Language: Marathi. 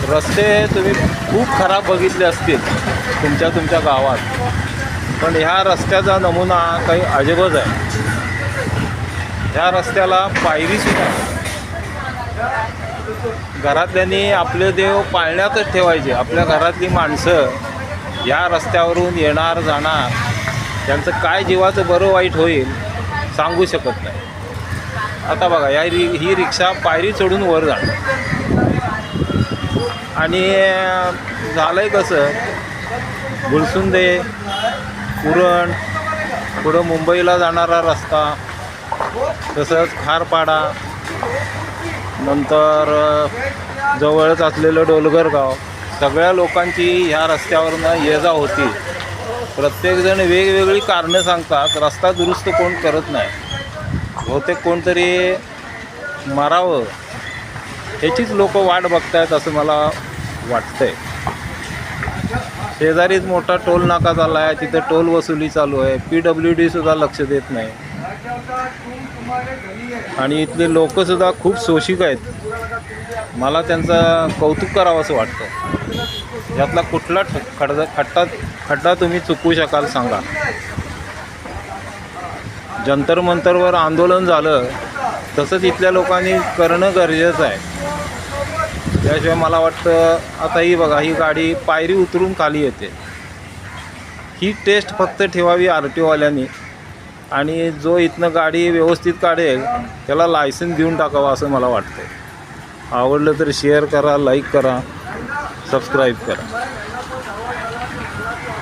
रस्ते तुम्ही खूप खराब बघितले असतील तुमच्या गावात, पण ह्या रस्त्याचा नमुना काही अजबच आहे. ह्या रस्त्याला पायरीसुद्धा घरातल्यांनी आपले देव पाळण्यातच ठेवायचे. आपल्या घरातली माणसं ह्या रस्त्यावरून येणार जाणार, त्यांचं काय जीवाचं बरं वाईट होईल सांगू शकत नाही. आता बघा ही रिक्षा पायरी चढून वर जाणार. आणि झालं आहे कसं, गुलसुंदे, उरण, पुढं मुंबईला जाणारा रस्ता, तसंच खारपाडा, नंतर जवळच असलेलं डोलगर गाव, सगळ्या लोकांची ह्या रस्त्यावरनं ये जा होती. प्रत्येकजण वेगवेगळी कारणं सांगतात. रस्ता दुरुस्त कोण करत नाही. बहुतेक कोणतरी मारावं ह्याचीच लोक वाट बघतायत असं मला वाटतंय. शेजारीच मोठा टोल नाका झाला आहे, तिथं टोल वसुली चालू आहे. PWD सुद्धा लक्ष देत नाही. आणि इथले लोकसुद्धा खूप शोषिक आहेत. मला त्यांचं कौतुक करावं असं वाटतं. यातला कुठला खड्डा तुम्ही चुकवू शकाल सांगा. जंतर मंतरवर आंदोलन झालं तसंच इथल्या लोकांनी करणं गरजेचं आहे. त्याशिवाय मला वाटतं, आता ही बघा, ही गाडी पायरी उतरून खाली येते. ही टेस्ट फक्त ठेवावी RTOवाल्यांनी, आणि जो इथनं गाडी व्यवस्थित काढेल त्याला लायसन्स देऊन टाकावं असं मला वाटतं. आवडलं तर शेअर करा, लाईक करा, सबस्क्राईब करा.